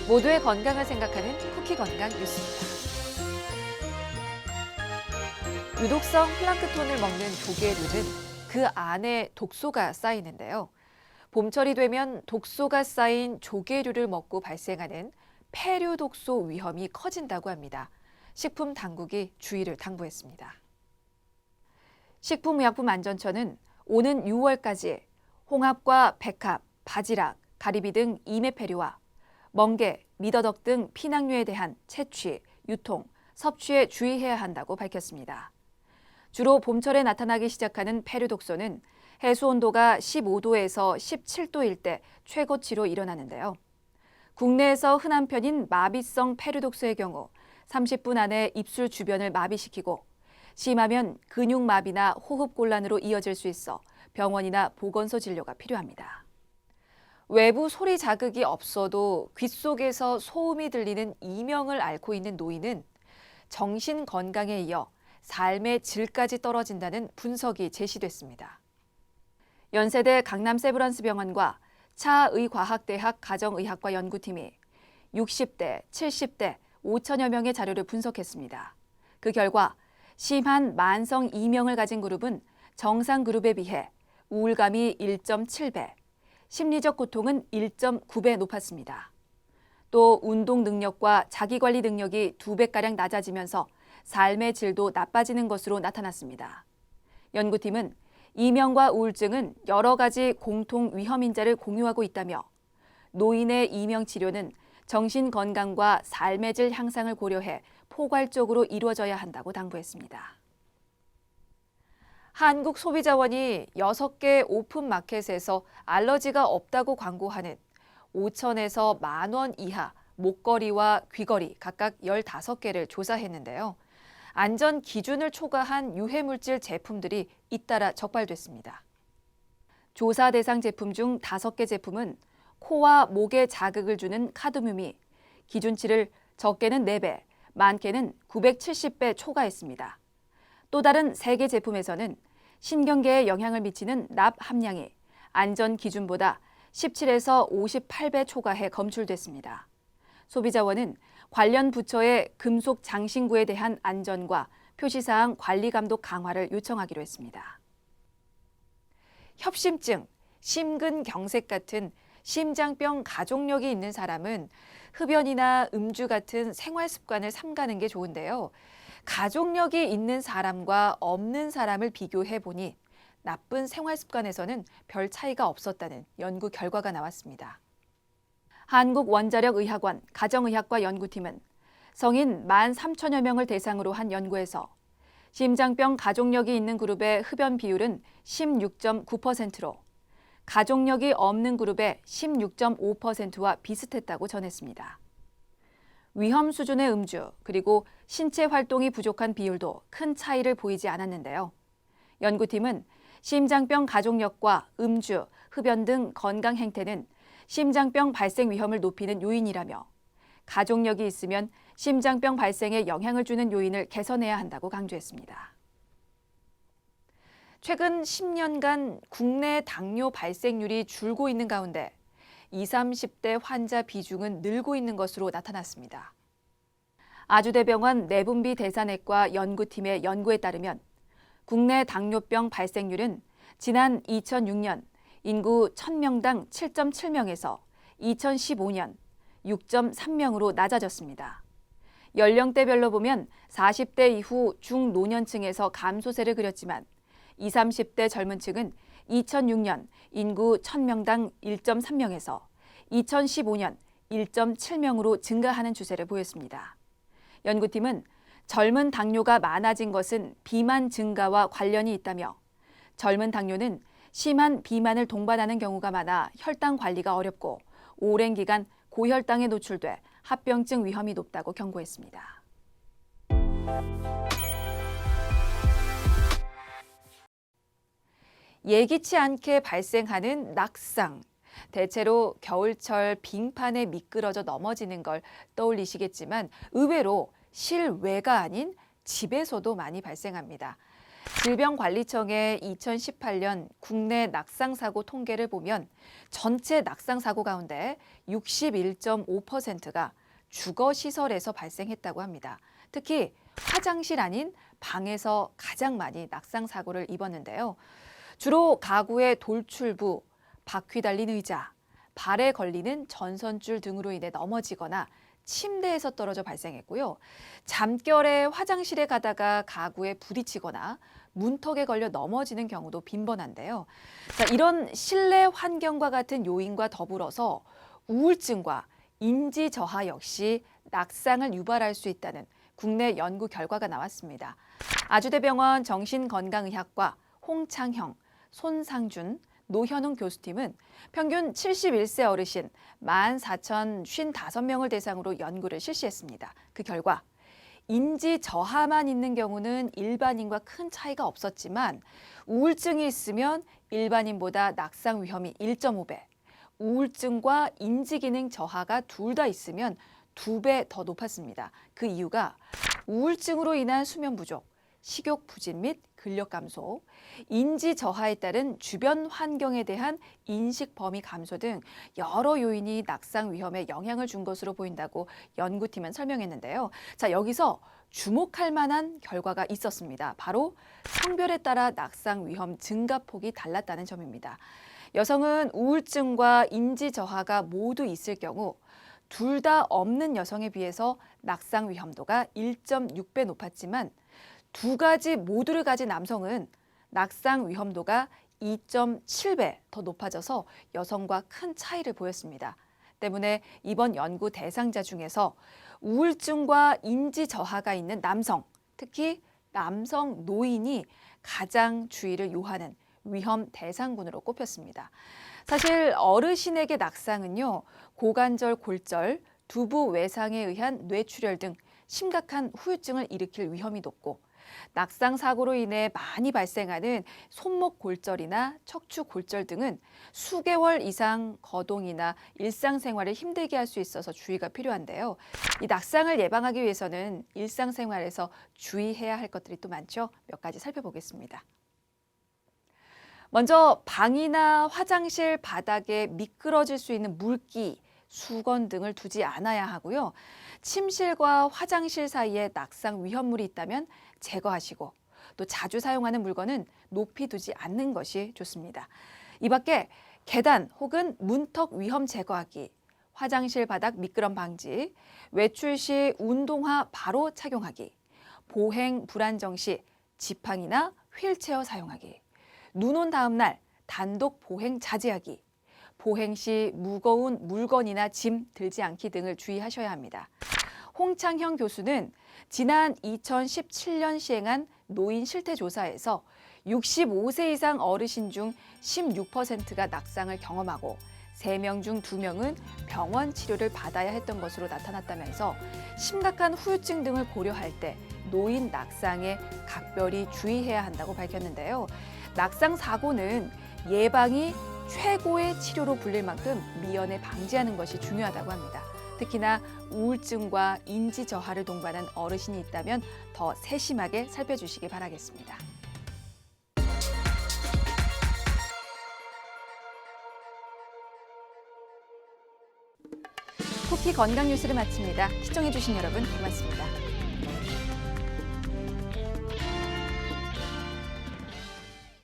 모두의 건강을 생각하는 쿠키 건강 뉴스입니다. 유독성 플랑크톤을 먹는 조개류는 그 안에 독소가 쌓이는데요. 봄철이 되면 독소가 쌓인 조개류를 먹고 발생하는 폐류 독소 위험이 커진다고 합니다. 식품 당국이 주의를 당부했습니다. 식품의약품안전처는 오는 6월까지 홍합과 백합, 바지락, 가리비 등 이메폐류와 멍게, 미더덕 등 피낭류에 대한 채취, 유통, 섭취에 주의해야 한다고 밝혔습니다. 주로 봄철에 나타나기 시작하는 폐류 독소는 해수 온도가 15도에서 17도일 때 최고치로 일어나는데요. 국내에서 흔한 편인 마비성 폐류 독소의 경우 30분 안에 입술 주변을 마비시키고 심하면 근육마비나 호흡곤란으로 이어질 수 있어 병원이나 보건소 진료가 필요합니다. 외부 소리 자극이 없어도 귓속에서 소음이 들리는 이명을 앓고 있는 노인은 정신 건강에 이어 삶의 질까지 떨어진다는 분석이 제시됐습니다. 연세대 강남세브란스병원과 차의과학대학 가정의학과 연구팀이 60대, 70대, 5천여 명의 자료를 분석했습니다. 그 결과 심한 만성 이명을 가진 그룹은 정상 그룹에 비해 우울감이 1.7배, 심리적 고통은 1.9배 높았습니다. 또 운동 능력과 자기관리 능력이 2배가량 낮아지면서 삶의 질도 나빠지는 것으로 나타났습니다. 연구팀은 이명과 우울증은 여러 가지 공통 위험 인자를 공유하고 있다며 노인의 이명 치료는 정신 건강과 삶의 질 향상을 고려해 포괄적으로 이루어져야 한다고 당부했습니다. 한국소비자원이 6개 오픈마켓에서 알러지가 없다고 광고하는 5천에서 10,000원 이하 목걸이와 귀걸이 각각 15개를 조사했는데요. 안전 기준을 초과한 유해물질 제품들이 잇따라 적발됐습니다. 조사 대상 제품 중 5개 제품은 코와 목에 자극을 주는 카드뮴이 기준치를 적게는 4배, 많게는 970배 초과했습니다. 또 다른 3개 제품에서는 신경계에 영향을 미치는 납 함량이 안전 기준보다 17에서 58배 초과해 검출됐습니다. 소비자원은 관련 부처의 금속 장신구에 대한 안전과 표시사항 관리 감독 강화를 요청하기로 했습니다. 협심증, 심근경색 같은 심장병 가족력이 있는 사람은 흡연이나 음주 같은 생활 습관을 삼가는 게 좋은데요. 가족력이 있는 사람과 없는 사람을 비교해 보니 나쁜 생활 습관에서는 별 차이가 없었다는 연구 결과가 나왔습니다. 한국원자력의학원 가정의학과 연구팀은 성인 13,000여 명을 대상으로 한 연구에서 심장병 가족력이 있는 그룹의 흡연 비율은 16.9%로 가족력이 없는 그룹의 16.5%와 비슷했다고 전했습니다. 위험 수준의 음주 그리고 신체 활동이 부족한 비율도 큰 차이를 보이지 않았는데요. 연구팀은 심장병 가족력과 음주, 흡연 등 건강 행태는 심장병 발생 위험을 높이는 요인이라며 가족력이 있으면 심장병 발생에 영향을 주는 요인을 개선해야 한다고 강조했습니다. 최근 10년간 국내 당뇨 발생률이 줄고 있는 가운데 20, 30대 환자 비중은 늘고 있는 것으로 나타났습니다. 아주대병원 내분비 대사내과 연구팀의 연구에 따르면 국내 당뇨병 발생률은 지난 2006년 인구 1,000명당 7.7명에서 2015년 6.3명으로 낮아졌습니다. 연령대별로 보면 40대 이후 중노년층에서 감소세를 그렸지만 20, 30대 젊은 층은 2006년 인구 1,000명당 1.3명에서 2015년 1.7명으로 증가하는 추세를 보였습니다. 연구팀은 젊은 당뇨가 많아진 것은 비만 증가와 관련이 있다며 젊은 당뇨는 심한 비만을 동반하는 경우가 많아 혈당 관리가 어렵고 오랜 기간 고혈당에 노출돼 합병증 위험이 높다고 경고했습니다. 예기치 않게 발생하는 낙상. 대체로 겨울철 빙판에 미끄러져 넘어지는 걸 떠올리시겠지만 의외로 실외가 아닌 집에서도 많이 발생합니다. 질병관리청의 2018년 국내 낙상사고 통계를 보면 전체 낙상사고 가운데 61.5%가 주거시설에서 발생했다고 합니다. 특히 화장실 아닌 방에서 가장 많이 낙상사고를 입었는데요. 주로 가구의 돌출부, 바퀴 달린 의자, 발에 걸리는 전선줄 등으로 인해 넘어지거나 침대에서 떨어져 발생했고요. 잠결에 화장실에 가다가 가구에 부딪히거나 문턱에 걸려 넘어지는 경우도 빈번한데요. 자, 이런 실내 환경과 같은 요인과 더불어서 우울증과 인지 저하 역시 낙상을 유발할 수 있다는 국내 연구 결과가 나왔습니다. 아주대병원 정신건강의학과 홍창형, 손상준, 노현웅 교수팀은 평균 71세 어르신 14,055명을 대상으로 연구를 실시했습니다. 그 결과 인지 저하만 있는 경우는 일반인과 큰 차이가 없었지만 우울증이 있으면 일반인보다 낙상 위험이 1.5배, 우울증과 인지기능 저하가 둘 다 있으면 2배 더 높았습니다. 그 이유가 우울증으로 인한 수면 부족, 식욕 부진 및 근력 감소, 인지 저하에 따른 주변 환경에 대한 인식 범위 감소 등 여러 요인이 낙상 위험에 영향을 준 것으로 보인다고 연구팀은 설명했는데요. 자, 여기서 주목할 만한 결과가 있었습니다. 바로 성별에 따라 낙상 위험 증가폭이 달랐다는 점입니다. 여성은 우울증과 인지 저하가 모두 있을 경우 둘 다 없는 여성에 비해서 낙상 위험도가 1.6배 높았지만 두 가지 모두를 가진 남성은 낙상 위험도가 2.7배 더 높아져서 여성과 큰 차이를 보였습니다. 때문에 이번 연구 대상자 중에서 우울증과 인지 저하가 있는 남성, 특히 남성 노인이 가장 주의를 요하는 위험 대상군으로 꼽혔습니다. 사실 어르신에게 낙상은요, 고관절 골절, 두부 외상에 의한 뇌출혈 등 심각한 후유증을 일으킬 위험이 높고 낙상 사고로 인해 많이 발생하는 손목 골절이나 척추 골절 등은 수개월 이상 거동이나 일상생활을 힘들게 할 수 있어서 주의가 필요한데요. 이 낙상을 예방하기 위해서는 일상생활에서 주의해야 할 것들이 또 많죠. 몇 가지 살펴보겠습니다. 먼저 방이나 화장실 바닥에 미끄러질 수 있는 물기, 수건 등을 두지 않아야 하고요. 침실과 화장실 사이에 낙상 위험물이 있다면 제거하시고 또 자주 사용하는 물건은 높이 두지 않는 것이 좋습니다. 이 밖에 계단 혹은 문턱 위험 제거하기, 화장실 바닥 미끄럼 방지, 외출 시 운동화 바로 착용하기, 보행 불안정 시 지팡이나 휠체어 사용하기, 눈 온 다음 날 단독 보행 자제하기, 보행 시 무거운 물건이나 짐 들지 않기 등을 주의하셔야 합니다. 홍창형 교수는 지난 2017년 시행한 노인 실태 조사에서 65세 이상 어르신 중 16%가 낙상을 경험하고 3명 중 2명은 병원 치료를 받아야 했던 것으로 나타났다면서 심각한 후유증 등을 고려할 때 노인 낙상에 각별히 주의해야 한다고 밝혔는데요. 낙상 사고는 예방이 최고의 치료로 불릴 만큼 미연에 방지하는 것이 중요하다고 합니다. 특히나 우울증과 인지 저하를 동반한 어르신이 있다면 더 세심하게 살펴주시기 바라겠습니다. 토끼 건강 뉴스를 마칩니다. 시청해주신 여러분 고맙습니다.